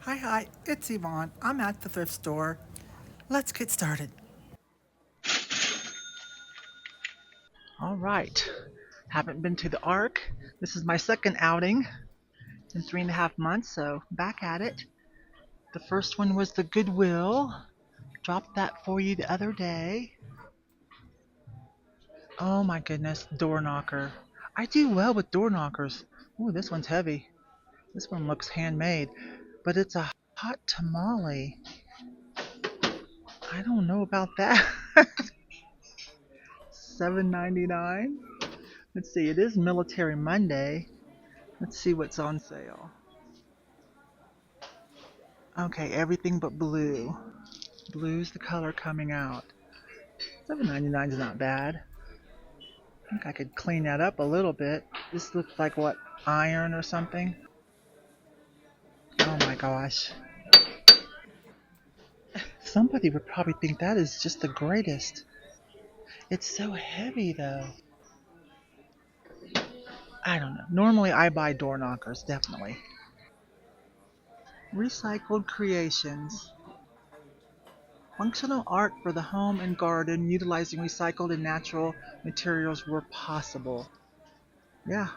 Hi, it's Yvon. I'm at the thrift store. Let's get started. All right. Haven't been to the Ark. This is my second outing in 3.5 months, so back at it. The first one was the Goodwill. Dropped that for you the other day. Oh my goodness, door knocker. I do well with door knockers. Ooh, this one's heavy. This one looks handmade, but it's a hot tamale. I don't know about that. $7.99. Let's see, it is Military Monday. Let's see what's on sale. Okay, everything but blue. Blue's the color coming out. $7.99 is not bad. I think I could clean that up a little bit. This looks like what, iron or something? Oh my gosh. Somebody would probably think that is just the greatest. It's so heavy though. I don't know. Normally I buy door knockers, definitely. Recycled creations. Functional art for the home and garden utilizing recycled and natural materials where possible. Yeah,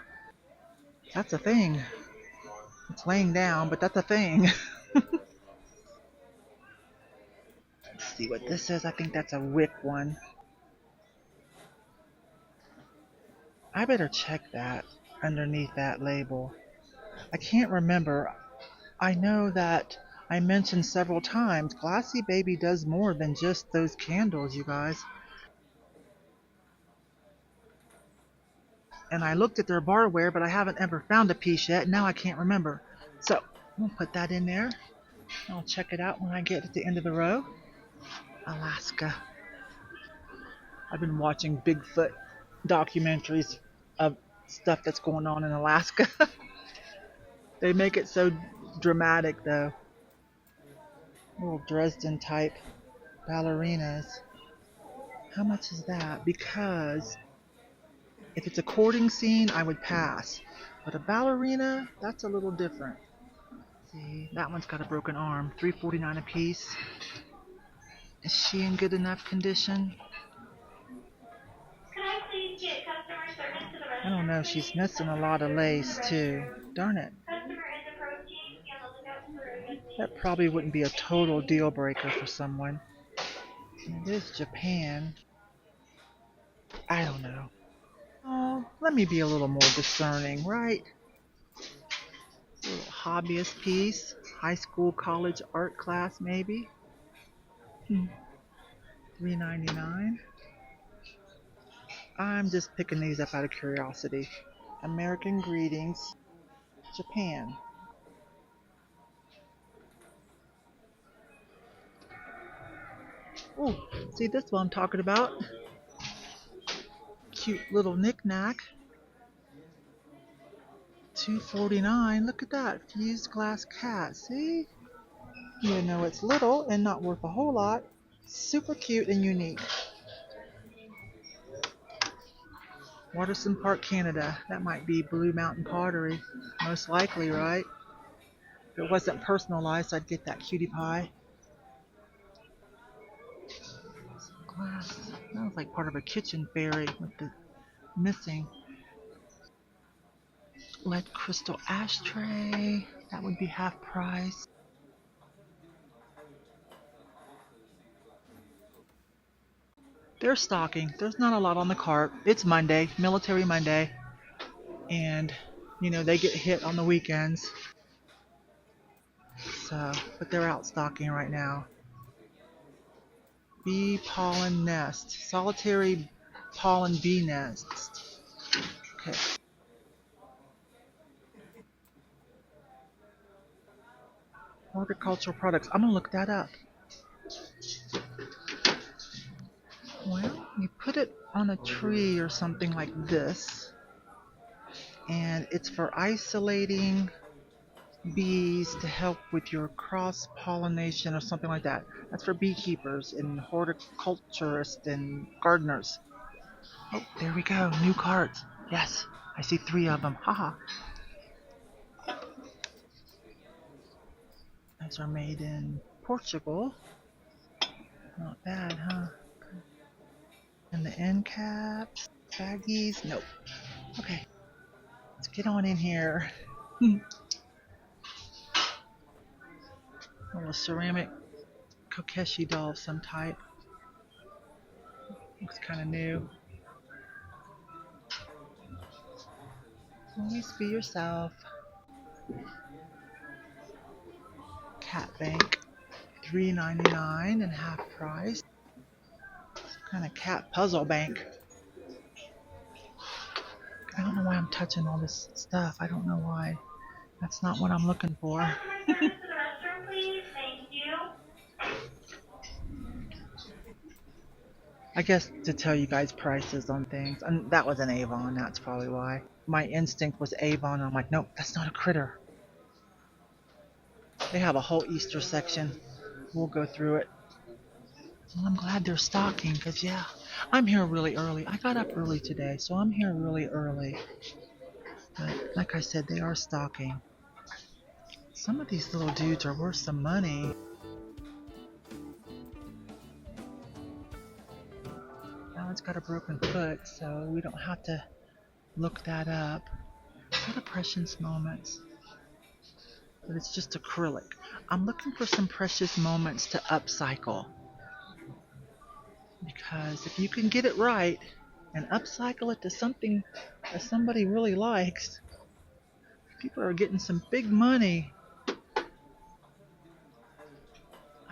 that's a thing. It's laying down, but that's a thing. Let's see what this is. I think that's a wick one. I better check that underneath that label. I can't remember. I know that I mentioned several times Glassy Baby does more than just those candles, you guys. And I looked at their barware, but I haven't ever found a piece yet. Now I can't remember. So we'll put that in there. I'll check it out when I get to the end of the row. Alaska. I've been watching Bigfoot documentaries of stuff that's going on in Alaska. They make it so dramatic though. Little Dresden type ballerinas. How much is that? Because if it's a courting scene, I would pass. But a ballerina, that's a little different. See, that one's got a broken arm. $3.49 a piece. Is she in good enough condition? Could I please get customer service to the I don't know. She's missing a lot of lace too. Darn it. customer is approaching. Be on the lookout for a young lady. That probably wouldn't be a total deal breaker for someone. It is Japan. I don't know. Oh, let me be a little more discerning, right? A little hobbyist piece. High school, college art class, maybe. $3.99. I'm just picking these up out of curiosity. American Greetings, Japan. Oh, see this one I'm talking about? Cute little knick-knack. $2.49. Look at that. Fused glass cat. See? You know it's little and not worth a whole lot. Super cute and unique. Waterson Park, Canada. That might be Blue Mountain Pottery. Most likely, right? If it wasn't personalized, I'd get that cutie pie. Glass. That was like part of a kitchen fairy with the missing. Lead crystal ashtray. That would be half price. They're stocking. There's not a lot on the cart. It's Monday, Military Monday. And, they get hit on the weekends. So, but they're out stocking right now. Bee pollen nest. Solitary pollen bee nest. Okay. Horticultural products. I'm going to look that up. Well, you put it on a tree or something like this. And it's for isolating bees to help with your cross-pollination or something like that. That's for beekeepers and horticulturists and gardeners. Oh, there we go. New cards. Yes, I see 3 of them. Haha. Those are made in Portugal. Not bad, huh? And the end caps, baggies, nope. Okay, let's get on in here. A little ceramic Kokeshi doll of some type. Looks kind of new. Always be yourself. Cat bank, $3.99 and half price. Kind of cat puzzle bank. I don't know why I'm touching all this stuff. I don't know why. That's not what I'm looking for. Customer service to the restroom, please. Thank you. I guess to tell you guys prices on things. And that was an Avon, that's probably why. My instinct was Avon. I'm like, nope, that's not a critter. They have a whole Easter section. We'll go through it. Well, I'm glad they're stocking, because yeah, I'm here really early. I got up early today, so I'm here really early. But like I said, they are stocking. Some of these little dudes are worth some money. Now it's got a broken foot, so we don't have to look that up. What a precious moments. But it's just acrylic. I'm looking for some precious moments to upcycle. Because if you can get it right and upcycle it to something that somebody really likes, people are getting some big money.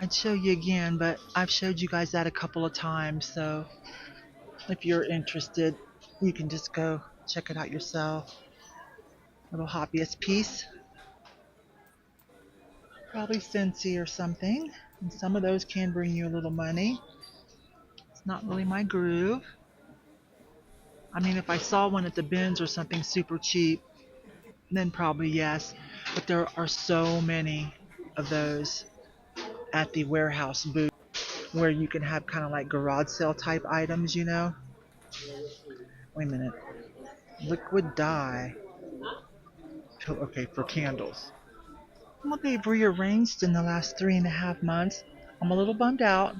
I'd show you again, but I've showed you guys that a couple of times, so if you're interested, you can just go check it out yourself. Little hobbyist piece. Probably Scentsy or something. And some of those can bring you a little money. It's not really my groove. I mean, if I saw one at the bins or something super cheap, then probably yes. But there are so many of those at the warehouse booth where you can have kind of like garage sale type items, you know. Wait a minute. Liquid dye. Okay, for candles. Well, they've rearranged in the last 3.5 months. I'm a little bummed out.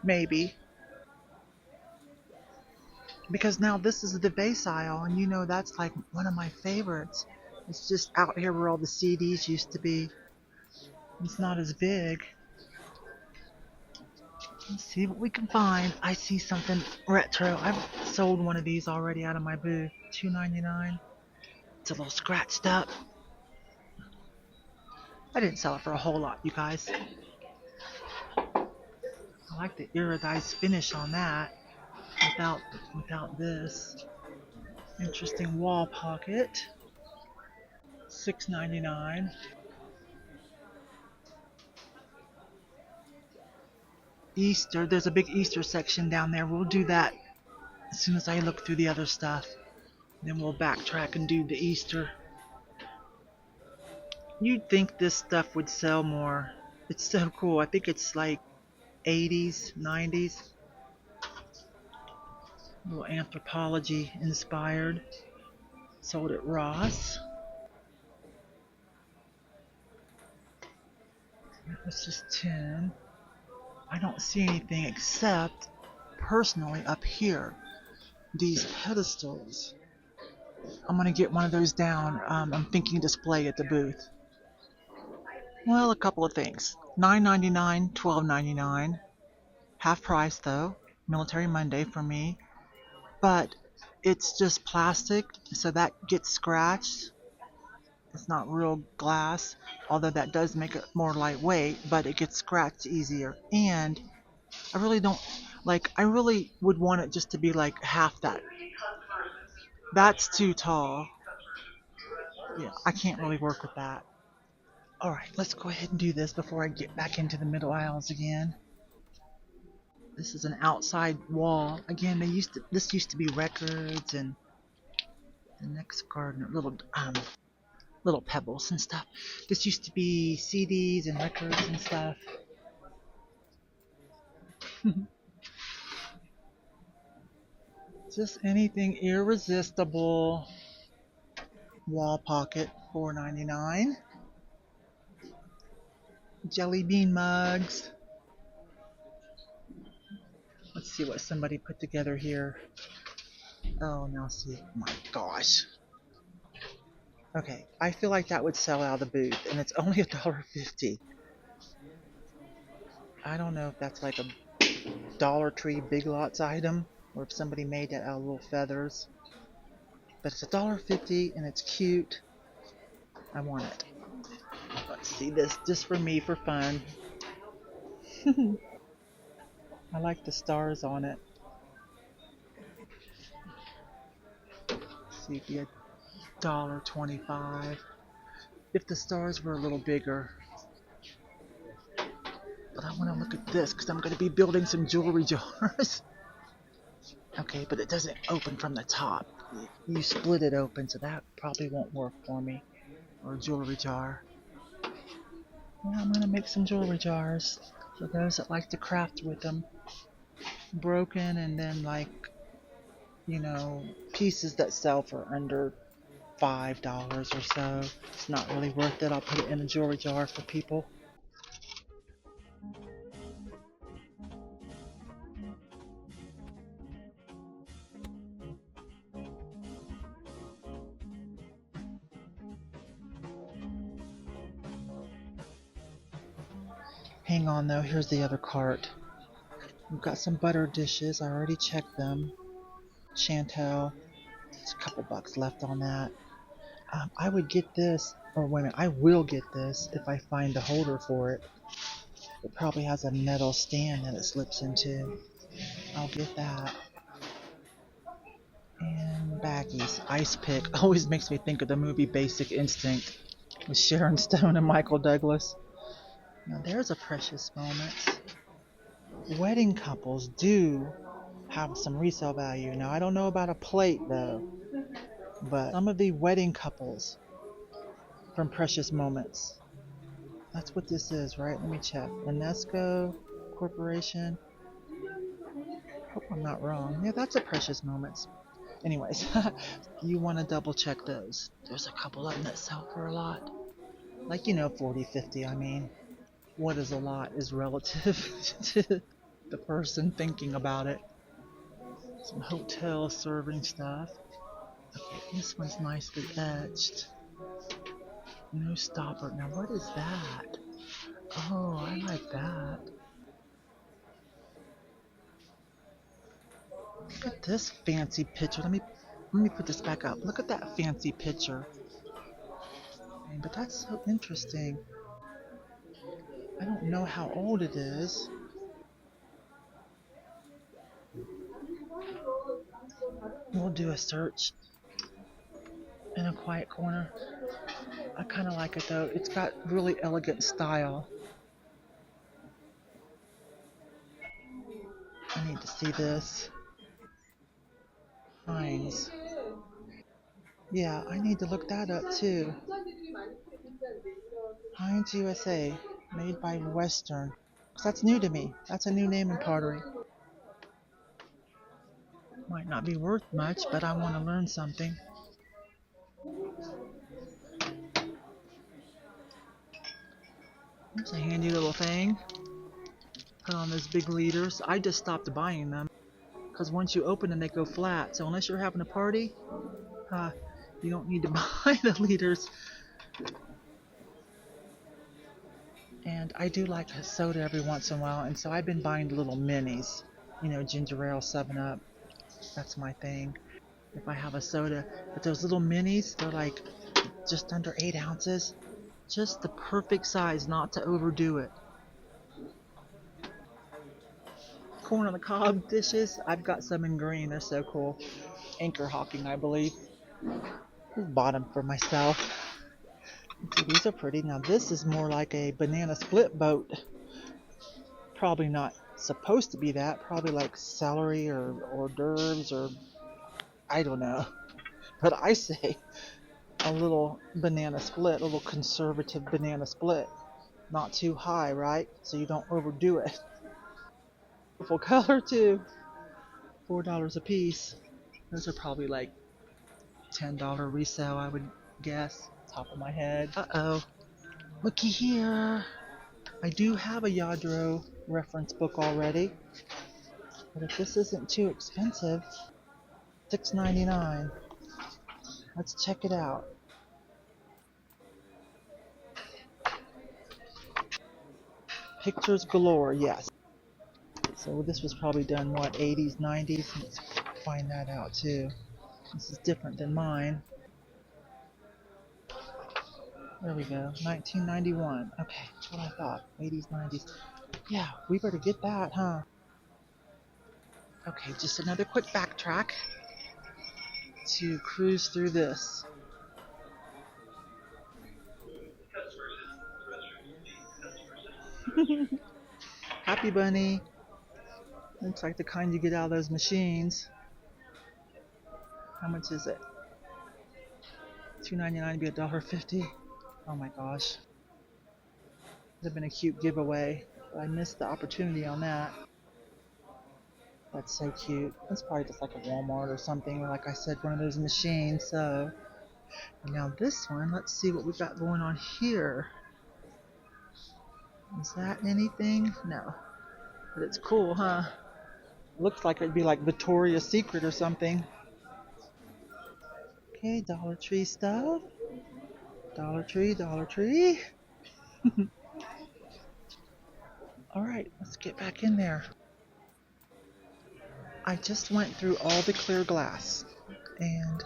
Maybe. Because now this is the base aisle, and you know that's like one of my favorites. It's just out here where all the CDs used to be. It's not as big. Let's see what we can find. I see something retro. I've sold one of these already out of my booth. $2.99. It's a little scratched up. I didn't sell it for a whole lot, you guys. I like the iridized finish on that. Without this. Interesting wall pocket. $6.99. Easter. There's a big Easter section down there. We'll do that as soon as I look through the other stuff. Then we'll backtrack and do the Easter. You'd think this stuff would sell more. It's so cool. I think it's like 80s, 90s. A little anthropology inspired. Sold at Ross. That was just 10. I don't see anything except, personally, up here. These pedestals. I'm going to get one of those down. I'm thinking display at the booth. Well, a couple of things. $9.99, $12.99. Half price though. Military Monday for me. But it's just plastic, so that gets scratched. It's not real glass, although that does make it more lightweight, but it gets scratched easier. And I really don't, like, I really would want it just to be like half that. That's too tall. Yeah, I can't really work with that. Alright, let's go ahead and do this before I get back into the middle aisles again. This is an outside wall. Again, this used to be records and the next gardener, little pebbles and stuff. This used to be CDs and records and stuff. Just anything irresistible. Wall pocket, $4.99. Jelly bean mugs. Let's see what somebody put together here. Oh, now see. My gosh. Okay, I feel like that would sell out of the booth, and it's only $1.50. I don't know if that's like a Dollar Tree Big Lots item, or if somebody made that out of little feathers. But it's $1.50 and it's cute. I want it. Let's see this just for me for fun. I like the stars on it. Let's see if you $1.25. If the stars were a little bigger. But I want to look at this because I'm going to be building some jewelry jars. Okay, but it doesn't open from the top. You split it open, so that probably won't work for me. Or a jewelry jar. Yeah, I'm going to make some jewelry jars for those that like to craft with them. Broken and then like, you know, pieces that sell for under $5 or so. It's not really worth it. I'll put it in a jewelry jar for people. Hang on though, here's the other cart. We've got some butter dishes. I already checked them. Chantel. There's a couple bucks left on that. I would get this, or wait a minute, I will get this if I find a holder for it. It probably has a metal stand that it slips into. I'll get that. And baggies. Ice pick. Always makes me think of the movie Basic Instinct with Sharon Stone and Michael Douglas. Now there's a precious moment. Wedding couples do have some resale value. Now I don't know about a plate though, but some of the wedding couples from Precious Moments. That's what this is, right? Let me check. UNESCO Corporation. Hope I'm not wrong. Yeah, that's a Precious Moments. Anyways, you want to double check those. There's a couple of them that sell for a lot. Like, you know, 40, 50, I mean. What is a lot is relative to the person thinking about it. Some hotel serving stuff. Okay, this one's nicely etched. No stopper. Now what is that? Oh, I like that. Look at this fancy picture. Let me put this back up. Look at that fancy picture. But that's so interesting. I don't know how old it is. We'll do a search in a quiet corner. I kind of like it though. It's got really elegant style. I need to see this. Heinz. Yeah, I need to look that up too. Heinz USA, made by Western. That's new to me. That's a new name in pottery. Might not be worth much, but I want to learn something. There's a handy little thing. Put on those big leaders. I just stopped buying them because once you open them, they go flat. So unless you're having a party, you don't need to buy the leaders. And I do like a soda every once in a while, and so I've been buying the little minis. You know, ginger ale, 7-Up. That's my thing. If I have a soda, but those little minis, they're like just under 8 ounces. Just the perfect size, not to overdo it. Corn on the cob dishes. I've got some in green. They're so cool. Anchor hawking, I believe. Just bought them for myself. See, these are pretty. Now this is more like a banana split boat. Probably not supposed to be that. Probably like celery or hors d'oeuvres or I don't know. But I say a little banana split, a little conservative banana split. Not too high, right? So you don't overdo it. Beautiful color too. $4 a piece. Those are probably like $10 resale, I would guess. Top of my head. Uh-oh. Looky here. I do have a Yadro reference book already, but if this isn't too expensive, $6.99. Let's check it out. Pictures galore, yes. So this was probably done, what, 80s, 90s? Let's find that out too. This is different than mine. There we go, 1991. Okay, that's what I thought. 80s, 90s. Yeah, we better get that, huh? Okay, just another quick backtrack to cruise through this. Happy Bunny. Looks like the kind you get out of those machines. How much is it? $2.99 to be $1.50. Oh my gosh. Would have been a cute giveaway, but I missed the opportunity on that. That's so cute. That's probably just like a Walmart or something, or like I said, one of those machines. So, and now this one, let's see what we've got going on here. Is that anything? No. But it's cool, huh? Looks like it'd be like Victoria's Secret or something. Okay, Dollar Tree stuff. Dollar Tree, Dollar Tree. Alright, let's get back in there. I just went through all the clear glass and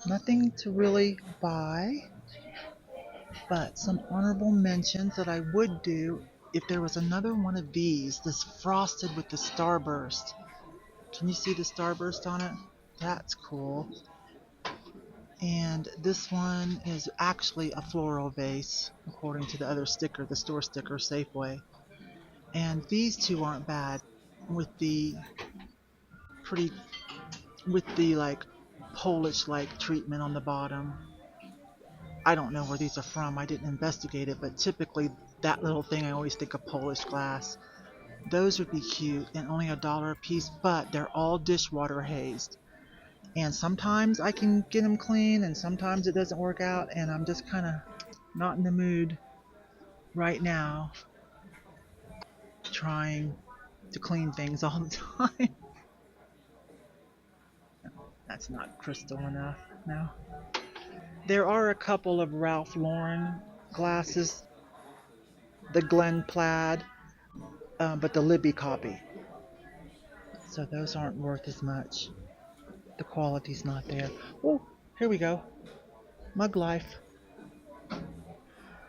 nothing to really buy, but some honorable mentions that I would do if there was another one of these, this frosted with the starburst. Can you see the starburst on it? That's cool. And this one is actually a floral vase, according to the other sticker, the store sticker, Safeway. And these two aren't bad, with the like Polish-like treatment on the bottom. I don't know where these are from. I didn't investigate it, but typically that little thing, I always think of Polish glass. Those would be cute and only $1 a piece, but they're all dishwater hazed. And sometimes I can get them clean and sometimes it doesn't work out, and I'm just kind of not in the mood right now trying to clean things all the time. No, that's not crystal enough. No. There are a couple of Ralph Lauren glasses, the Glen Plaid, but the Libby copy. So those aren't worth as much. The quality's not there. Oh, here we go. Mug Life.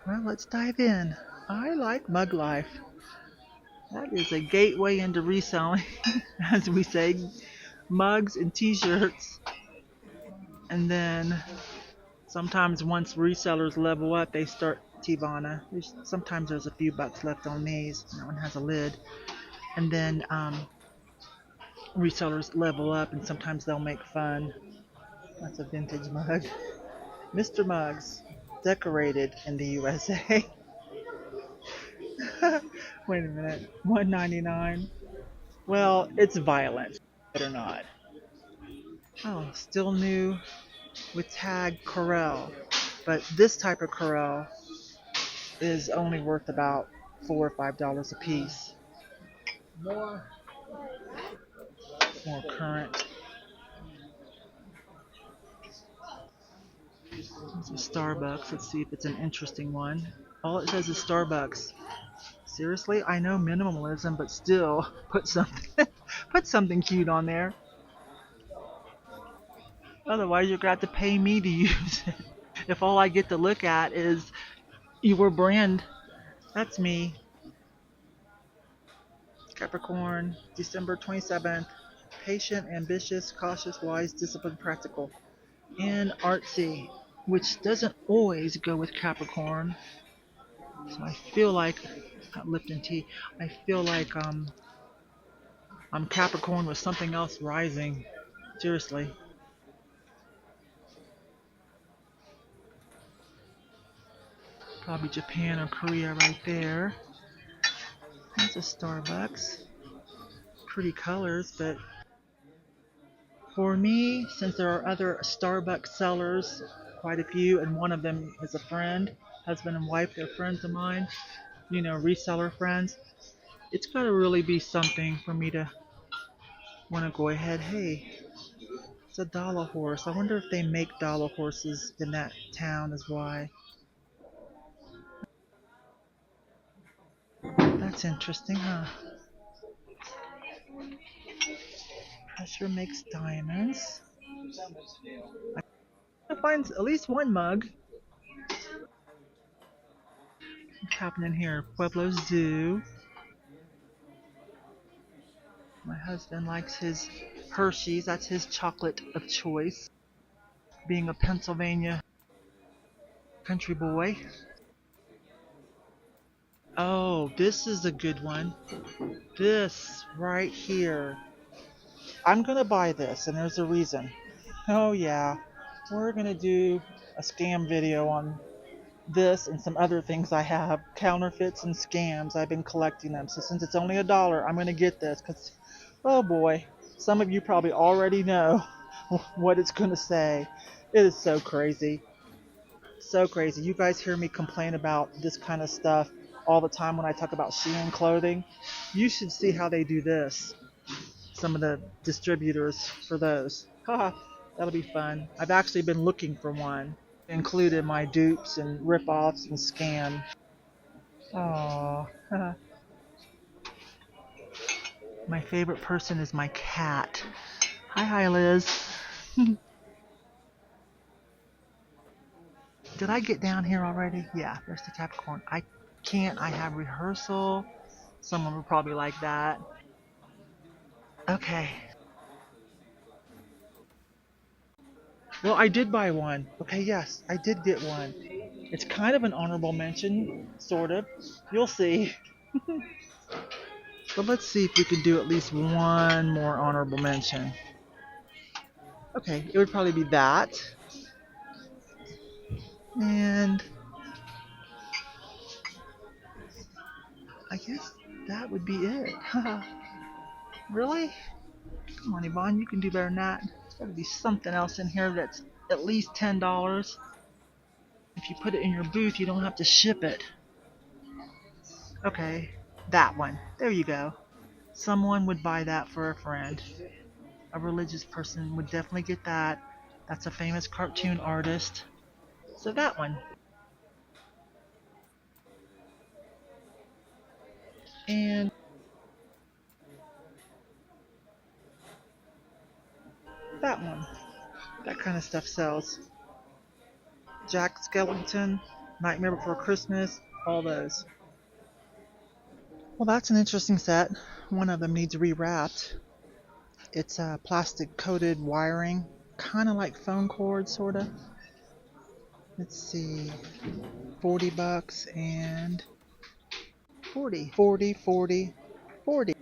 Well, let's dive in. I like Mug Life. That is a gateway into reselling, as we say. Mugs and t-shirts. And then sometimes once resellers level up, they start Tivana. Sometimes there's a few bucks left on these. That one has a lid. And then resellers level up and sometimes they'll make fun. That's a vintage mug. Mr. Muggs, decorated in the USA. Wait a minute, $1.99. Well, it's violent, or not. Oh, still new with tag Corel, but this type of Corel is only worth about $4 or $5 a piece. More current. It's a Starbucks. Let's see if it's an interesting one. All it says is Starbucks. Seriously, I know minimalism, but still, put something cute on there. Otherwise, you're going to have to pay me to use it. If all I get to look at is your brand, that's me. Capricorn, December 27th. Patient, ambitious, cautious, wise, disciplined, practical, and artsy, which doesn't always go with Capricorn. So I feel like, Lipton tea, I feel like I'm Capricorn with something else rising. Seriously. Probably Japan or Korea right there. That's a Starbucks. Pretty colors, but for me, since there are other Starbucks sellers, quite a few, and one of them is a friend, husband and wife, they're friends of mine, reseller friends. It's got to really be something for me to want to go ahead. Hey, it's a dollar horse. I wonder if they make dollar horses in that town is why. That's interesting, huh? Pressure makes diamonds. I find at least one mug. What's happening here? Pueblo Zoo. My husband likes his Hershey's. That's his chocolate of choice. Being a Pennsylvania country boy. Oh, this is a good one. This right here. I'm going to buy this, and there's a reason. Oh, yeah. We're going to do a scam video on this and some other things I have. Counterfeits and scams. I've been collecting them. So since it's only $1, I'm going to get this because, oh boy, some of you probably already know what it's going to say. It is so crazy. So crazy. You guys hear me complain about this kind of stuff all the time when I talk about Shein clothing. You should see how they do this. Some of the distributors for those. Haha, that'll be fun. I've actually been looking for one. Included my dupes and rip-offs and scam. Aww. My favorite person is my cat. Hi, Liz. Did I get down here already? Yeah, there's the Capricorn. I can't. I have rehearsal. Someone would probably like that. Okay. Well, I did buy one. Okay, yes, I did get one. It's kind of an honorable mention, sort of. You'll see. But let's see if we can do at least one more honorable mention. Okay, it would probably be that. And I guess that would be it. Really? Come on, Yvonne, you can do better than that. There's got to be something else in here that's at least $10. If you put it in your booth, you don't have to ship it. Okay, that one. There you go. Someone would buy that for a friend. A religious person would definitely get that. That's a famous cartoon artist. So that one. And that one. That kind of stuff sells. Jack Skellington, Nightmare Before Christmas, all those. Well, that's an interesting set. One of them needs rewrapped. It's plastic coated wiring, kind of like phone cord, sort of. Let's see, $40 and 40, 40, 40, 40.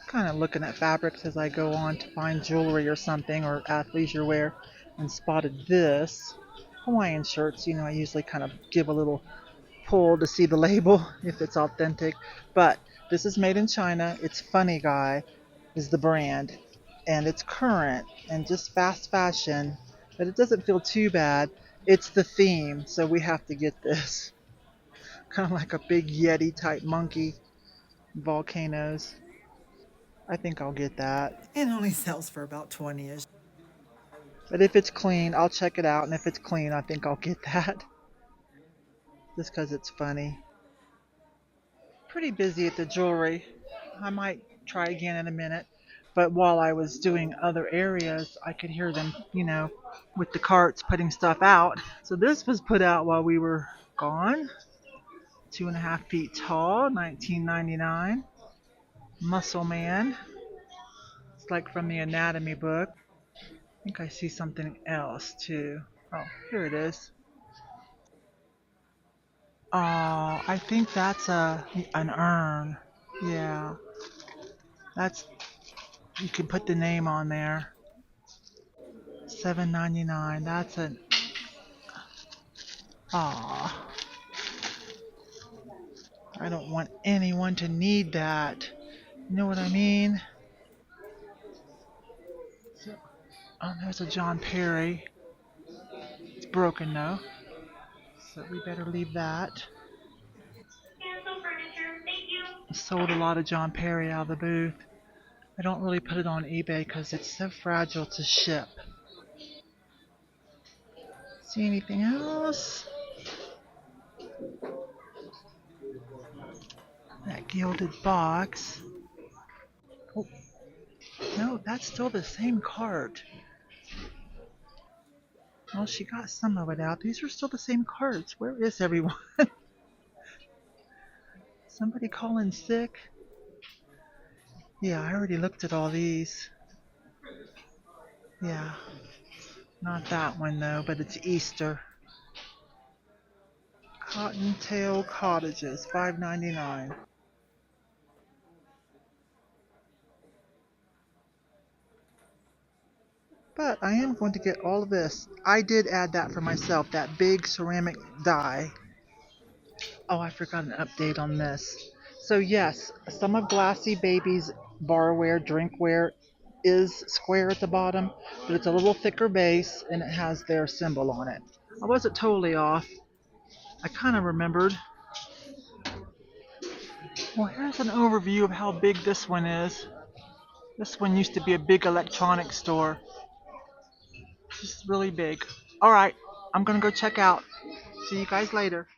Kind of looking at fabrics as I go on to find jewelry or something or athleisure wear, and spotted this. Hawaiian shirts, I usually kind of give a little pull to see the label if it's authentic. But this is made in China. It's Funny Guy is the brand. And it's current and just fast fashion. But it doesn't feel too bad. It's the theme, so we have to get this. Kind of like a big Yeti type monkey. Volcanoes. I think I'll get that. It only sells for about 20-ish. But if it's clean, I'll check it out. And if it's clean, I think I'll get that. Just because it's funny. Pretty busy at the jewelry. I might try again in a minute. But while I was doing other areas, I could hear them, with the carts putting stuff out. So this was put out while we were gone. 2.5 feet tall, $19.99. Muscle Man. It's like from the anatomy book. I think I see something else too. Oh, here it is. Oh, I think that's an urn. Yeah. You can put the name on there. $7.99. That's an aw. I don't want anyone to need that. You know what I mean? Oh, there's a John Perry. It's broken though. So we better leave that. Sold a lot of John Perry out of the booth. I don't really put it on eBay because it's so fragile to ship. See anything else? That gilded box. Oh, no, that's still the same card. Well, she got some of it out. These are still the same cards. Where is everyone? Somebody calling sick? Yeah, I already looked at all these. Yeah, not that one though, but it's Easter. Cottontail Cottages, $5.99. But I am going to get all of this. I did add that for myself, that big ceramic die. Oh, I forgot an update on this. So yes, some of Glassy Baby's barware, drinkware is square at the bottom, but it's a little thicker base and it has their symbol on it. I wasn't totally off. I kind of remembered. Well, here's an overview of how big this one is. This one used to be a big electronics store. This is really big. Alright, I'm gonna go check out. See you guys later.